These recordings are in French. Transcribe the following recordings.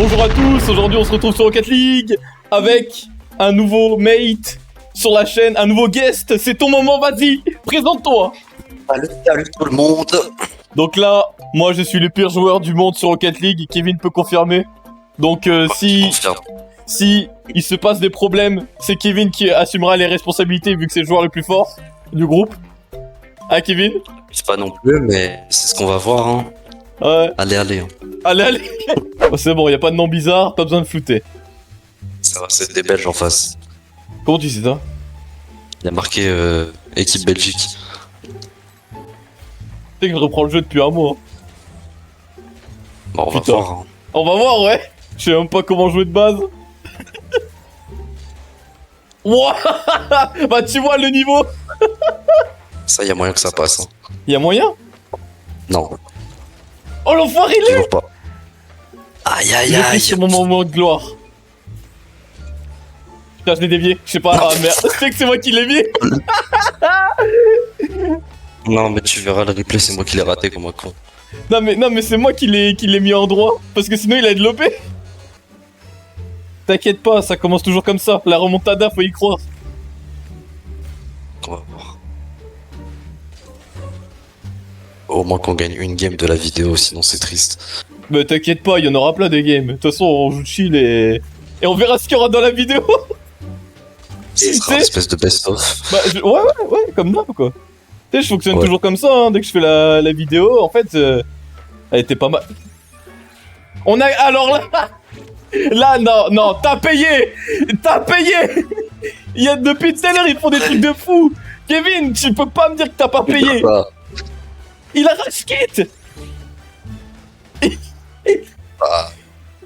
Bonjour à tous, aujourd'hui on se retrouve sur Rocket League avec un nouveau mate sur la chaîne, un nouveau guest, c'est ton moment, vas-y, présente-toi. Salut tout le monde. Donc là, moi je suis le pire joueur du monde sur Rocket League, Kevin peut confirmer. Donc si il se passe des problèmes, c'est Kevin qui assumera les responsabilités vu que c'est le joueur le plus fort du groupe. Ah Kevin? C'est pas non plus, mais c'est ce qu'on va voir. Hein. Ouais. Allez. Hein. Allez. Oh, c'est bon, y a pas de nom bizarre, pas besoin de flouter. Ça va, c'est des Belges en face. Comment tu sais ça? Il y a marqué équipe Belgique. Tu sais que je reprends le jeu depuis un mois. Bon, on va Putain. voir. Hein. On va voir, ouais. Je sais même pas comment jouer de base. Wouah. Bah tu vois le niveau. Ça, y a moyen que ça passe. Hein. Y'a moyen? Non, Oh l'enfoiré il est. toujours pas. Aïe J'ai pris sur mon moment de gloire. Putain je l'ai dévié, je sais pas, ah merde, je sais que c'est moi qui l'ai mis. Non, mais tu verras le replay, c'est moi qui l'ai raté comme un con. Non mais c'est moi qui l'ai mis en droit, parce que sinon il a lopé. T'inquiète pas, ça commence toujours comme ça, la remontada faut y croire. On va voir. Au moins qu'on gagne une game de la vidéo, sinon c'est triste. Mais t'inquiète pas, il y en aura plein des games. De toute façon on joue chill et on verra ce qu'il y aura dans la vidéo. Ce sera une espèce de best-of. Bah, ouais, comme d'hab quoi. Tu sais, je fonctionne Ouais. toujours comme ça, hein. Dès que je fais la vidéo, en fait, elle était pas mal. On a. Alors là. Là, non, t'as payé. Il y a depuis tout à l'heure, ils font des trucs de fou. Kevin, tu peux pas me dire que t'as pas payé. Il a rage quit. Ah,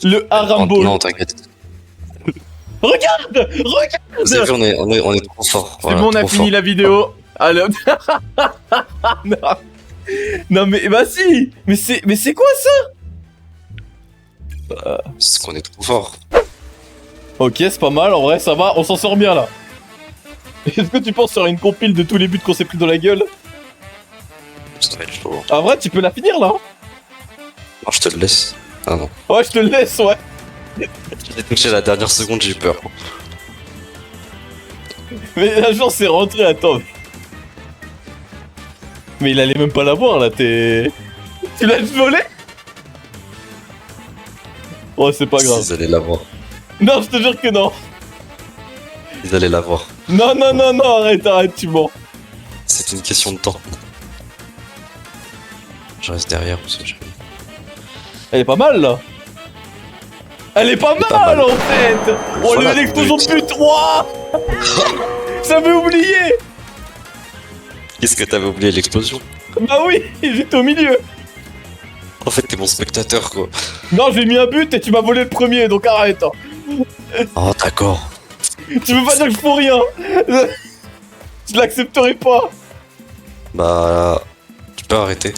Le Harambo. non, t'inquiète. Regarde. Vous avez vu, on est trop fort. C'est bon, on a fini la vidéo. Allez hop. Non mais bah si. Mais c'est quoi ça? C'est qu'on est trop fort. Ok, c'est pas mal, en vrai, ça va, on s'en sort bien là. Est-ce que tu penses qu'il y aura une compile de tous les buts qu'on s'est pris dans la gueule? Ça va être chaud. En vrai, tu peux la finir là, hein? Non, je te le laisse. Ah non. Ouais, je te le laisse, ouais. J'ai touché la dernière seconde, j'ai eu peur. Mais l'agent s'est rentré, attends. Mais il allait même pas l'avoir là, t'es. Tu l'as volé? Ouais, c'est pas grave. Ils allaient l'avoir. Non, je te jure que non. Ils allaient l'avoir. Non, arrête, tu mens. C'est une question de temps. Je reste derrière parce que je... Elle est pas mal là. Elle est pas mal en fait. Oh, Voilà, l'explosion de pute, ouah. Ça m'est oublié. Qu'est-ce que t'avais oublié, l'explosion? Bah oui, j'étais au milieu. En fait, t'es mon spectateur, quoi. Non, j'ai mis un but et tu m'as volé le premier, donc arrête. Hein. Oh, d'accord. Tu veux pas dire que je fous rien. Je l'accepterai pas. Bah... Tu peux arrêter.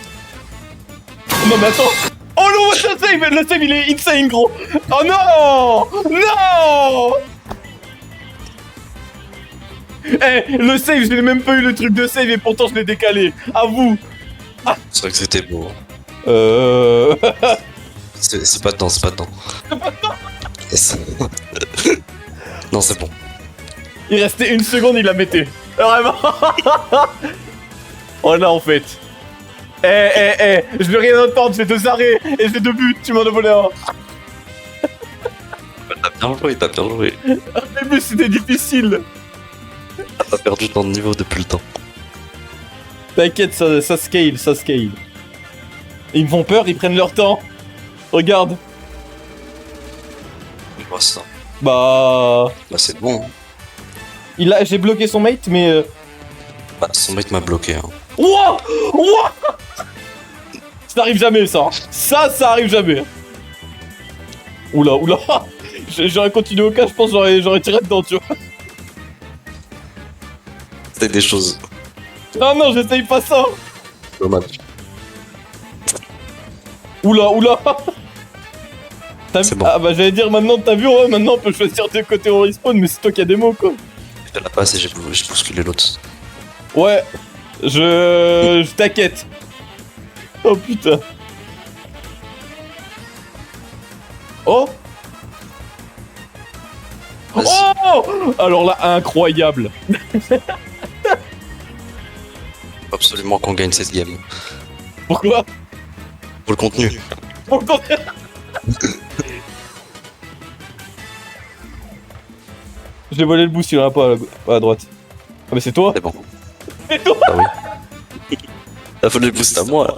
Non mais attends. Oh non, le save il est insane gros. Oh non. Non. Eh, le save, je n'ai même pas eu le truc de save et pourtant je l'ai décalé. À vous. C'est vrai que c'était beau. C'est pas dedans, c'est pas dedans. Yes. Non, c'est bon. Il restait une seconde, il la mettait. Vraiment. Oh là en fait. Je veux rien entendre, j'ai 2 arrêts et j'ai 2 buts, tu m'en as volé un. T'as bien joué. Au début c'était difficile. T'as pas perdu ton niveau depuis le temps. T'inquiète, ça scale. Ils me font peur, ils prennent leur temps. Regarde. Je vois ça. Bah... Bah, c'est bon. J'ai bloqué son mate, mais... Bah, son mec m'a bloqué. Hein. Wouah. Ça arrive jamais, ça. Ça arrive jamais. Oula. J'aurais continué au cas, je pense j'aurais tiré dedans, tu vois. C'était des choses. Ah non, j'essaye pas ça. Dommage. Oula. C'est bon. Ah bah j'allais dire maintenant, t'as vu, ouais, maintenant on peut choisir de côté au respawn, mais c'est toi qui as des mots, quoi. Je la passe et j'ai bousculé l'autre. Ouais, je t'inquiète. Oh putain. Oh, Oh! Alors là, incroyable. Absolument qu'on gagne cette game. Pourquoi? Pour le contenu. Pourquoi? J'ai volé le boost, il en a pas à droite. Ah mais c'est toi? C'est bon. C'est toi? Ah oui. T'as volé le boost à moi.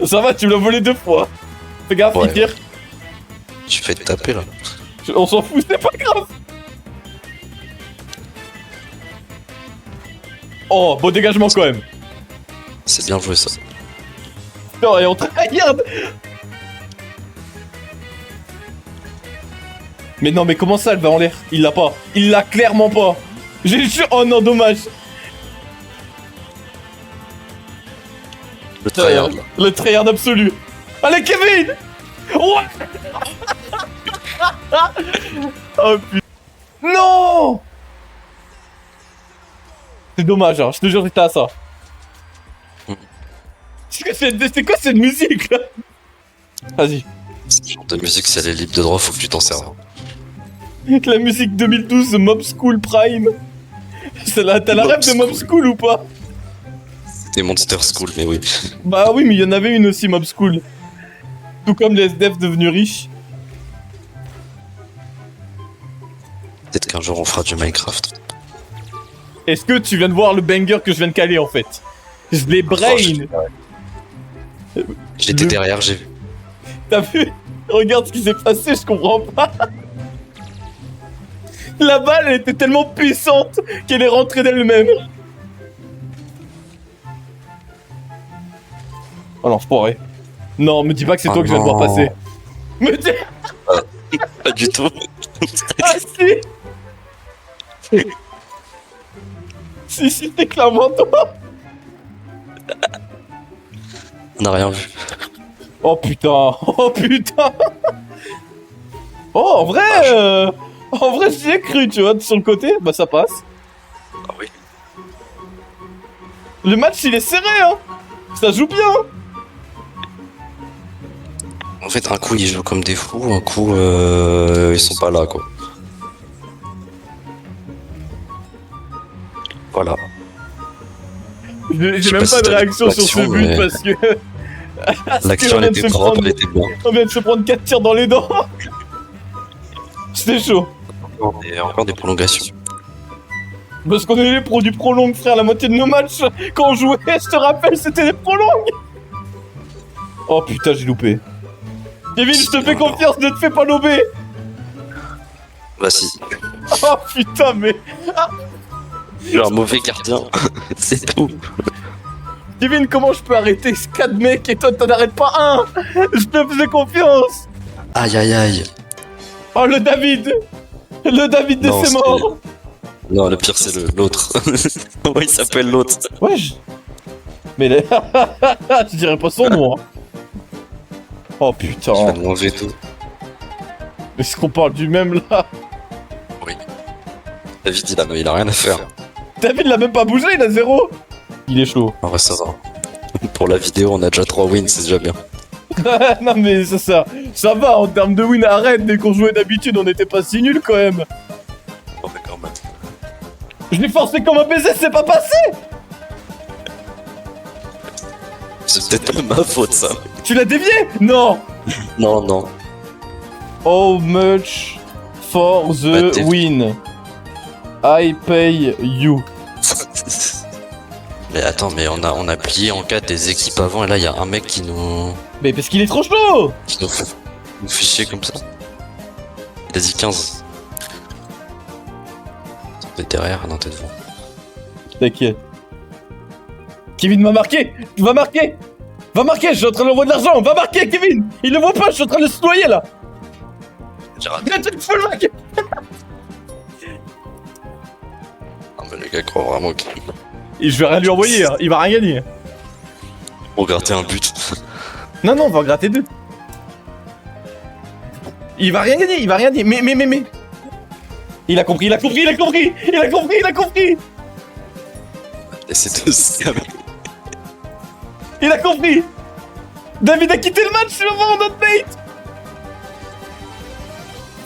Ça va, tu me l'as volé 2 fois. Fais gaffe, Ouais. il tire. Tu fais te taper là. On s'en fout, c'est pas grave. Oh, beau dégagement quand même. C'est bien joué ça. Non, et on regarde. Mais non, mais comment ça, elle va en l'air? Il l'a pas. Il l'a clairement pas. J'ai juré. Oh non, dommage. Le tryhard là. Le tryhard absolu. Allez, Kevin. Ouais. Oh putain. Non. C'est dommage, hein. Je te jure, j'étais à ça. C'est quoi cette musique là? Vas-y. Ce genre de musique, si elle est libre de droit, faut que tu t'en serves. La musique 2012 de Mob School Prime. T'as la Mob rêve de Mob School. School ou pas? C'était Monster School, mais oui. Bah oui, mais il y en avait une aussi, Mob School. Tout comme les SDF devenus riches. Peut-être qu'un jour on fera du Minecraft. Est-ce que tu viens de voir le banger que je viens de caler en fait? Je l'ai brain. J'étais derrière, j'ai vu. T'as vu? Regarde ce qui s'est passé, je comprends pas. La balle, elle était tellement puissante qu'elle est rentrée d'elle-même. Oh non, foiré. Non, me dis pas que c'est Oh toi que je viens de voir non. passer. Me dis... Pas du tout. Ah si. Si, c'est clairement toi. On n'a rien vu. Oh putain. Oh putain. Oh, en vrai, j'y ai cru, tu vois, sur le côté, bah ça passe. Ah oui. Le match, il est serré, hein. Ça joue bien. En fait, un coup ils jouent comme des fous, un coup ils sont pas là quoi. Voilà. J'ai sais même pas si pas de t'as réaction sur ce l'action, but mais- parce que... L'action elle était propre, elle était bien. On vient de se prendre 4 tirs dans les dents. C'était chaud. Et encore des prolongations. Parce qu'on est les pros du prolong, frère. La moitié de nos matchs, quand on jouait, je te rappelle, c'était les prolongs. Oh putain, j'ai loupé. Kevin, je te fais confiance, ne te fais pas lober. Bah si. Oh putain, mais... Je suis un mauvais gardien. C'est tout. Kevin, comment je peux arrêter 4 mecs et toi t'en arrêtes pas un? Je te faisais confiance. Aïe aïe aïe. Oh, le David. Le David de Non, ses c'est- morts. Non, le pire c'est l'autre. Comment il s'appelle l'autre? Wesh. Mais là... je dirais pas son nom. hein. Oh Je putain. vais de mon veto. Est-ce qu'on parle du même là? Oui. David il a rien à faire. David l'a même pas bougé, il a 0. Il est chaud. En vrai ça va. Pour la vidéo on a déjà 3 wins, c'est déjà bien. Non mais ça va en termes de win, arrête, dès qu'on jouait d'habitude on n'était pas si nul quand même. Oh, mais quand même. Je l'ai forcé comme un baiser, c'est pas passé. C'est peut-être pas ma faute ça. Tu l'as dévié? Non. Non, non. How much for Bah, the t'es- win? I pay you. Mais attends, mais on a plié en 4 des équipes avant et là il y a un mec qui nous Mais parce qu'il est trop chaud. nous fait chier comme ça. Il a dit 15. T'es derrière, non t'es devant. T'inquiète. Kevin m'a marqué. Va marquer. Va marquer, je suis en train de l'envoyer de l'argent. Va marquer, Kevin. Il le voit pas, je suis en train de se noyer là. J'ai raté. Viens, tu le fais le mec. Non mais le gars croit vraiment qu'il Et je vais rien lui envoyer, hein. Il va rien gagner. pour gratter un but. Non, non, on va en gratter 2. Il va rien gagner, il va rien gagner. Mais. Il a compris, il a compris, il a compris. Il a compris, il a compris. Laissez tous scammer. Il a compris. David a quitté le match, c'est le moment notre bait.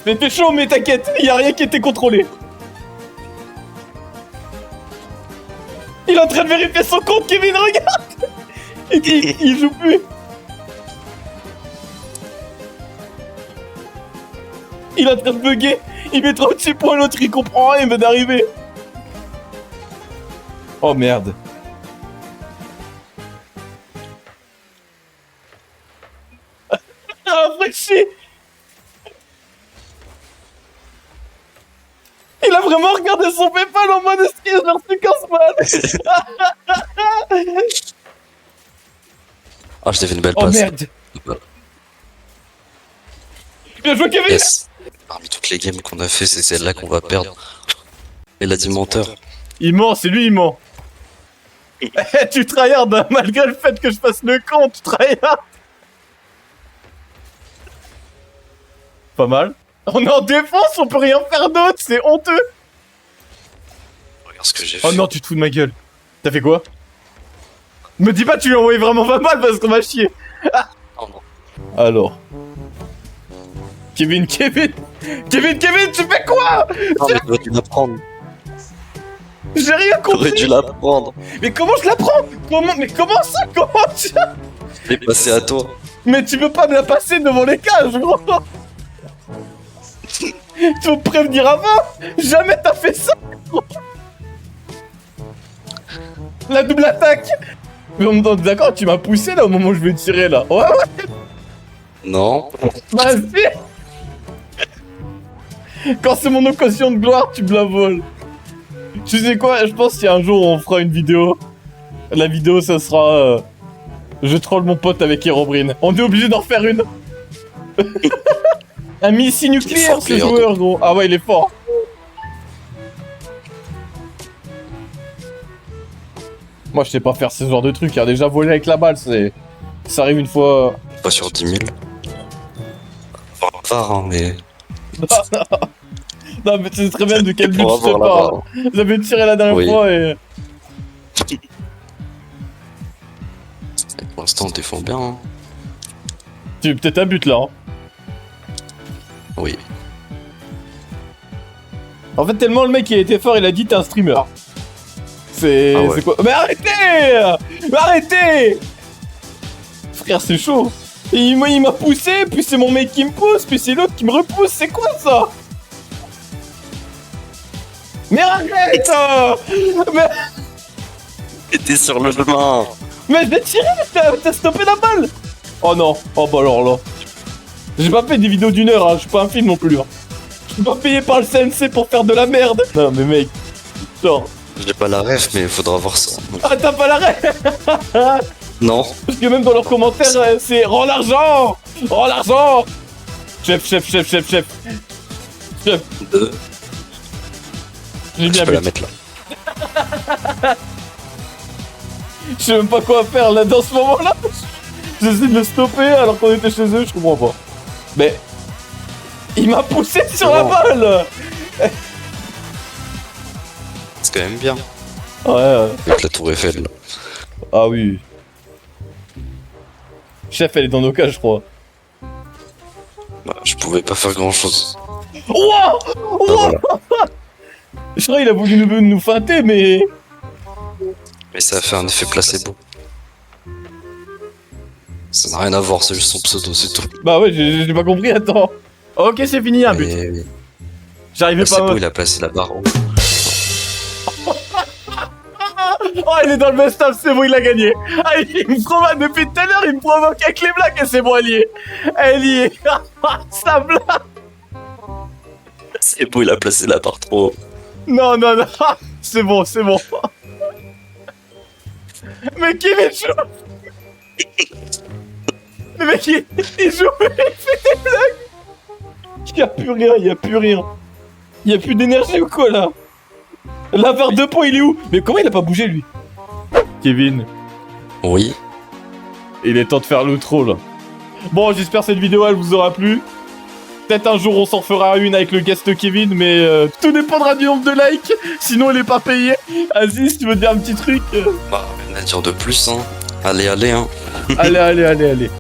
C'était chaud, mais t'inquiète, y a rien qui était contrôlé. Il est en train de vérifier son compte, Kevin, regarde. Il joue plus. Il est en train de bugger. Il met 36 points, l'autre il comprend rien, il vient d'arriver. Oh merde. Ah, fraîchi. Il a vraiment regardé son PayPal en mode est-ce que j'ai reçu 15 balles. Ah, je t'ai fait une belle Oh passe. merde. Bien joué, Kevin. Yes. Parmi toutes les games qu'on a fait, c'est celle-là qu'on va perdre. Il a dit menteur. Il ment, c'est lui, il ment. Tu tryhard, hein, malgré le fait que je fasse le con, tu tryhard. Pas mal. On est en défense, on peut rien faire d'autre, c'est honteux. Regarde ce que j'ai fait. Oh non, tu te fous de ma gueule. T'as fait quoi? Me dis pas que tu lui as envoyé vraiment pas mal parce qu'on va chier. Oh non. Alors. Kevin, tu fais quoi? Non, mais t'aurais dû l'apprendre. J'ai rien compris. T'aurais dû l'apprendre. Mais comment je la prends? Mais comment ça? Comment ça? Je l'ai passé à toi. Mais tu peux pas me la passer devant les cages, gros. Faut me prévenir avant. Jamais t'as fait ça, gros. La double attaque. Mais on est d'accord, tu m'as poussé là au moment où je vais tirer là. Ouais. Non. Vas-y. Quand c'est mon occasion de gloire, tu me la voles. Tu sais quoi? Je pense qu'il y a un jour où on fera une vidéo. La vidéo, ça sera... Je troll mon pote avec Herobrine. On est obligé d'en faire une. Un missile nucléaire, ce joueur, gros. Ah ouais, il est fort. Moi, je sais pas faire ce genre de trucs. Il y a déjà volé avec la balle, c'est... Ça arrive une fois... Pas sur 10 000. Enfin, hein, mais... Non, mais tu sais très bien de quel but Pour je te avoir la parle. barre. J'avais tiré la dernière Oui. fois et... Pour l'instant, on défend bien. Hein. Tu peut-être un but là. Hein. Oui. En fait, tellement le mec il a été fort, il a dit t'es un streamer. C'est... Ah ouais. C'est quoi? Mais arrêtez! Mais arrêtez! Frère, c'est chaud. Et il m'a poussé, puis c'est mon mec qui me pousse, puis c'est l'autre qui me repousse. C'est quoi ça? Mais arrête! Mais... T'es sur le chemin. Mais je l'ai tiré, t'as stoppé la balle. Oh non, oh bah alors là. J'ai pas fait des vidéos d'1 heure, hein. Je suis pas un film non plus. Hein. Je suis pas payé par le CNC pour faire de la merde. Non mais mec, genre... J'ai pas la ref, mais faudra voir ça. Ah t'as pas l'arrêt. Non. Parce que même dans leurs commentaires, c'est rends l'argent. Rends l'argent. Chef. Chef. 2. J'ai Je bien peux vu. la mettre là. Je sais même pas quoi faire là dans ce moment-là. J'essaie de le stopper alors qu'on était chez eux, je comprends pas. Mais... Il m'a poussé sur la bon. balle. C'est quand même bien. Ouais. Avec la tour Eiffel là. Ah oui. Chef, elle est dans nos cas, je crois. Bah, je pouvais pas faire grand chose. Ouah. Voilà. Je crois qu'il a voulu nous feinter, mais... Mais ça a fait un effet placebo. Ça n'a rien à voir, c'est juste son pseudo, c'est tout. Bah ouais, j'ai pas compris, attends. Ok, c'est fini, un but. Mais... J'arrivais C'est pas beau, à... il a placé la barre. Oh, il est dans le best-of, c'est bon, il a gagné. Ah, il me provoque, depuis tout à l'heure, il me provoque avec les blagues et c'est bon, elle y est. Elle y est. Ça blague. C'est beau, il a placé la barre trop. Non. C'est bon. Mais Kevin joue. Le mec, il joue, il fait des blagues. Il y a plus rien. Il y a plus d'énergie ou quoi, là? La barre de points, il est où? Mais comment il a pas bougé, lui? Kevin, Oui. il est temps de faire l'outro, là. Bon, j'espère que cette vidéo, elle vous aura plu. Peut-être un jour, on s'en fera une avec le guest Kevin, mais tout dépendra du nombre de likes. Sinon, il est pas payé. Aziz, tu veux dire un petit truc? Bah, rien à dire de plus, hein. Allez, hein. Allez.